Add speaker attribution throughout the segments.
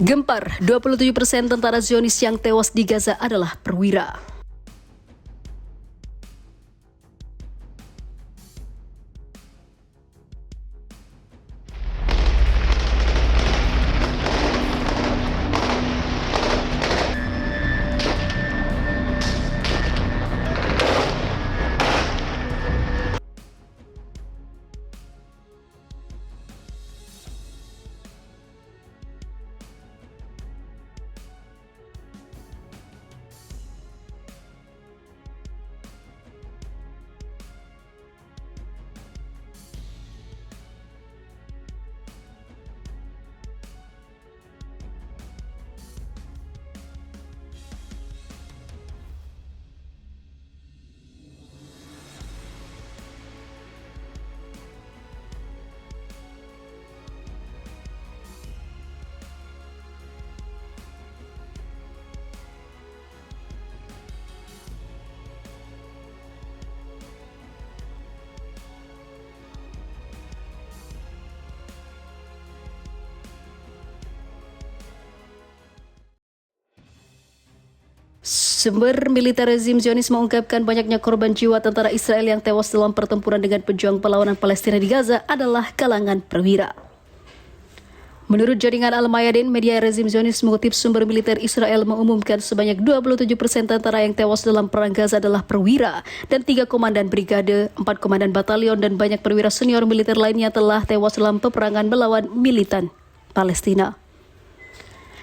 Speaker 1: Gempar, 27% tentara Zionis yang tewas di Gaza adalah perwira. Sumber militer rezim Zionis mengungkapkan banyaknya korban jiwa tentara Israel yang tewas dalam pertempuran dengan pejuang perlawanan Palestina di Gaza adalah kalangan perwira. Menurut jaringan Al-Mayadin, media rezim Zionis mengutip sumber militer Israel mengumumkan sebanyak 27% tentara yang tewas dalam perang Gaza adalah perwira dan 3 komandan brigade, 4 komandan batalion dan banyak perwira senior militer lainnya telah tewas dalam peperangan melawan militan Palestina.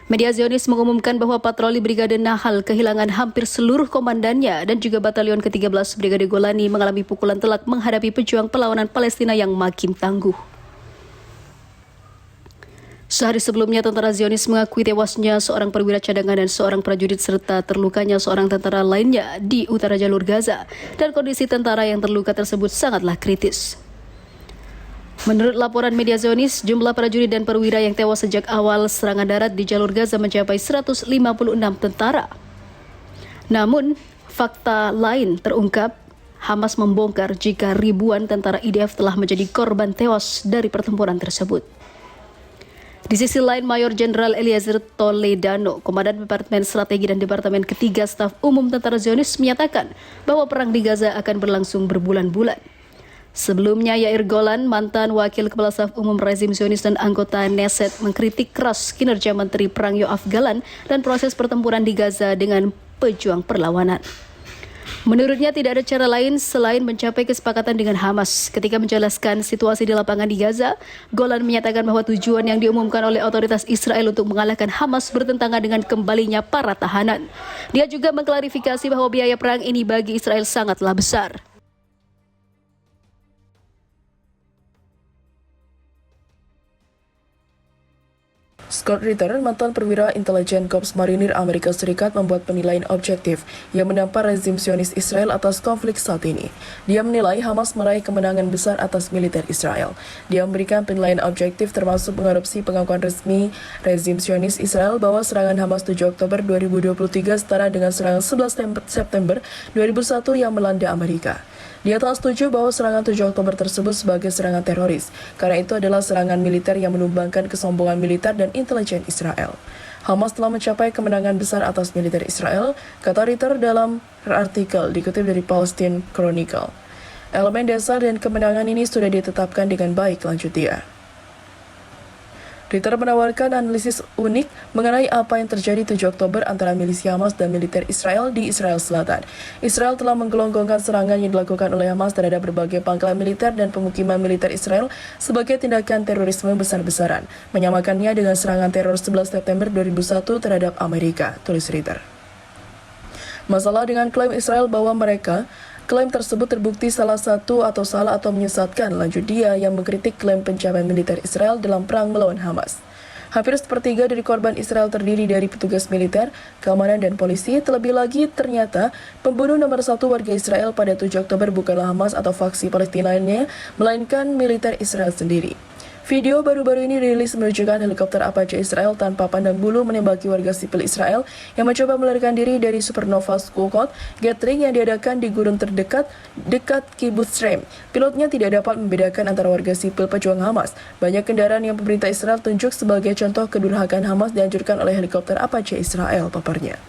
Speaker 1: Media Zionis mengumumkan bahwa patroli Brigade Nahal kehilangan hampir seluruh komandannya dan juga batalion ke-13 Brigade Golani mengalami pukulan telak menghadapi pejuang perlawanan Palestina yang makin tangguh. Sehari sebelumnya, tentara Zionis mengakui tewasnya seorang perwira cadangan dan seorang prajurit serta terlukanya seorang tentara lainnya di utara jalur Gaza, dan kondisi tentara yang terluka tersebut sangatlah kritis. Menurut laporan media Zionis, jumlah prajurit dan perwira yang tewas sejak awal serangan darat di jalur Gaza mencapai 156 tentara. Namun, fakta lain terungkap. Hamas membongkar jika ribuan tentara IDF telah menjadi korban tewas dari pertempuran tersebut. Di sisi lain, Mayor Jenderal Eliezer Toledano, Komandan Departemen Strategi dan Departemen Ketiga Staf Umum Tentara Zionis, menyatakan bahwa perang di Gaza akan berlangsung berbulan-bulan. Sebelumnya, Yair Golan, mantan Wakil Kepala Staf Umum rezim Zionis dan anggota Knesset, mengkritik keras kinerja Menteri Perang Yoav Galan dan proses pertempuran di Gaza dengan pejuang perlawanan. Menurutnya, tidak ada cara lain selain mencapai kesepakatan dengan Hamas. Ketika menjelaskan situasi di lapangan di Gaza, Golan menyatakan bahwa tujuan yang diumumkan oleh otoritas Israel untuk mengalahkan Hamas bertentangan dengan kembalinya para tahanan. Dia juga mengklarifikasi bahwa biaya perang ini bagi Israel sangatlah besar.
Speaker 2: Scott Ritter, mantan perwira intelijen Korps Marinir Amerika Serikat, membuat penilaian objektif yang menampar rezim Zionis Israel atas konflik saat ini. Dia menilai Hamas meraih kemenangan besar atas militer Israel. Dia memberikan penilaian objektif termasuk mengadopsi pengakuan resmi rezim Zionis Israel bahwa serangan Hamas 7 Oktober 2023 setara dengan serangan 11 September 2001 yang melanda Amerika. Dia tak setuju bahwa serangan 7 Oktober tersebut sebagai serangan teroris, karena itu adalah serangan militer yang menumbangkan kesombongan militer dan intelijen Israel. Hamas telah mencapai kemenangan besar atas militer Israel, kata Ritter dalam artikel dikutip dari Palestine Chronicle. Elemen dasar dan kemenangan ini sudah ditetapkan dengan baik, lanjut dia. Ritter menawarkan analisis unik mengenai apa yang terjadi 7 Oktober antara milisi Hamas dan militer Israel di Israel Selatan. Israel telah menggelonggongkan serangan yang dilakukan oleh Hamas terhadap berbagai pangkalan militer dan pemukiman militer Israel sebagai tindakan terorisme besar-besaran, menyamakannya dengan serangan teror 11 September 2001 terhadap Amerika, tulis Ritter. Masalah dengan klaim Israel bahwa klaim tersebut terbukti salah atau menyesatkan, lanjut dia yang mengkritik klaim pencapaian militer Israel dalam perang melawan Hamas. Hampir sepertiga dari korban Israel terdiri dari petugas militer, keamanan, dan polisi. Terlebih lagi, ternyata pembunuh nomor 1 warga Israel pada 7 Oktober bukanlah Hamas atau faksi Palestina lainnya, melainkan militer Israel sendiri. Video baru-baru ini dirilis menunjukkan helikopter Apache Israel tanpa pandang bulu menembaki warga sipil Israel yang mencoba melarikan diri dari supernova Sukkot gathering yang diadakan di gurun terdekat dekat Kibbutz Shrem. Pilotnya tidak dapat membedakan antara warga sipil pejuang Hamas. Banyak kendaraan yang pemerintah Israel tunjuk sebagai contoh kedurhakaan Hamas dihancurkan oleh helikopter Apache Israel, paparnya.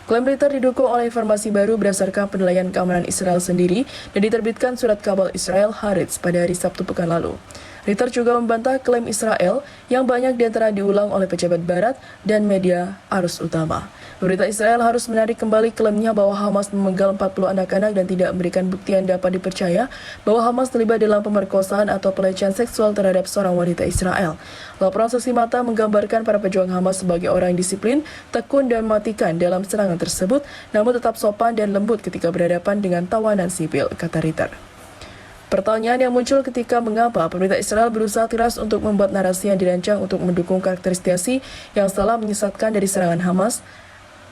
Speaker 2: Klaim Reuters didukung oleh informasi baru berdasarkan penilaian keamanan Israel sendiri dan diterbitkan surat kabar Israel Haaretz pada hari Sabtu pekan lalu. Reuters juga membantah klaim Israel yang banyak diantara diulang oleh pejabat barat dan media arus utama. Pemerintah Israel harus menarik kembali klaimnya bahwa Hamas memenggal 40 anak-anak dan tidak memberikan bukti yang dapat dipercaya bahwa Hamas terlibat dalam pemerkosaan atau pelecehan seksual terhadap seorang wanita Israel. Laporan saksi mata menggambarkan para pejuang Hamas sebagai orang yang disiplin, tekun dan mematikan dalam serangan tersebut, namun tetap sopan dan lembut ketika berhadapan dengan tawanan sipil, kata Reuters. Pertanyaan yang muncul ketika mengapa pemerintah Israel berusaha keras untuk membuat narasi yang dirancang untuk mendukung karakterisasi yang salah menyesatkan dari serangan Hamas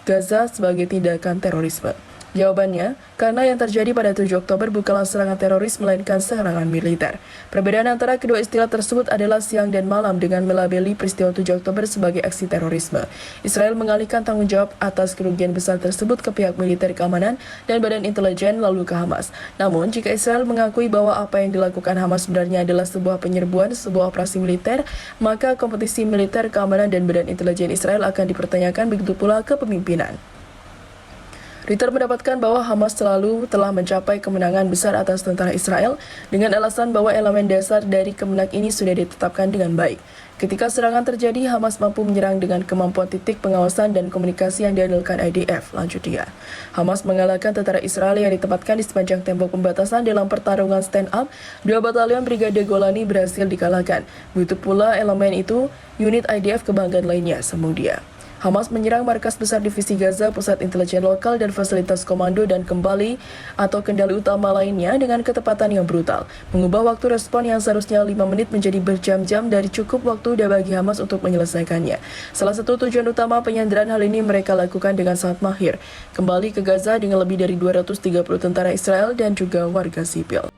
Speaker 2: Gaza sebagai tindakan terorisme. Jawabannya, karena yang terjadi pada 7 Oktober bukanlah serangan teroris melainkan serangan militer. Perbedaan antara kedua istilah tersebut adalah siang dan malam dengan melabeli peristiwa 7 Oktober sebagai aksi terorisme. Israel mengalihkan tanggung jawab atas kerugian besar tersebut ke pihak militer keamanan dan badan intelijen lalu ke Hamas. Namun, jika Israel mengakui bahwa apa yang dilakukan Hamas sebenarnya adalah sebuah penyerbuan, sebuah operasi militer, maka kompetisi militer keamanan dan badan intelijen Israel akan dipertanyakan, begitu pula kepemimpinan. Reuters mendapatkan bahwa Hamas selalu telah mencapai kemenangan besar atas tentara Israel dengan alasan bahwa elemen dasar dari kemenangan ini sudah ditetapkan dengan baik. Ketika serangan terjadi, Hamas mampu menyerang dengan kemampuan titik pengawasan dan komunikasi yang diandalkan IDF, lanjut dia. Hamas mengalahkan tentara Israel yang ditempatkan di sepanjang tembok pembatasan dalam pertarungan stand-up. 2 batalion Brigade Golani berhasil dikalahkan. Begitu pula elemen itu, unit IDF kebanggaan lainnya, sambung dia. Hamas menyerang markas besar divisi Gaza, pusat intelijen lokal, dan fasilitas komando dan kendali utama lainnya dengan ketepatan yang brutal, mengubah waktu respon yang seharusnya 5 menit menjadi berjam-jam dari cukup waktu bagi Hamas untuk menyelesaikannya. Salah satu tujuan utama penyanderaan hal ini mereka lakukan dengan sangat mahir, kembali ke Gaza dengan lebih dari 230 tentara Israel dan juga warga sipil.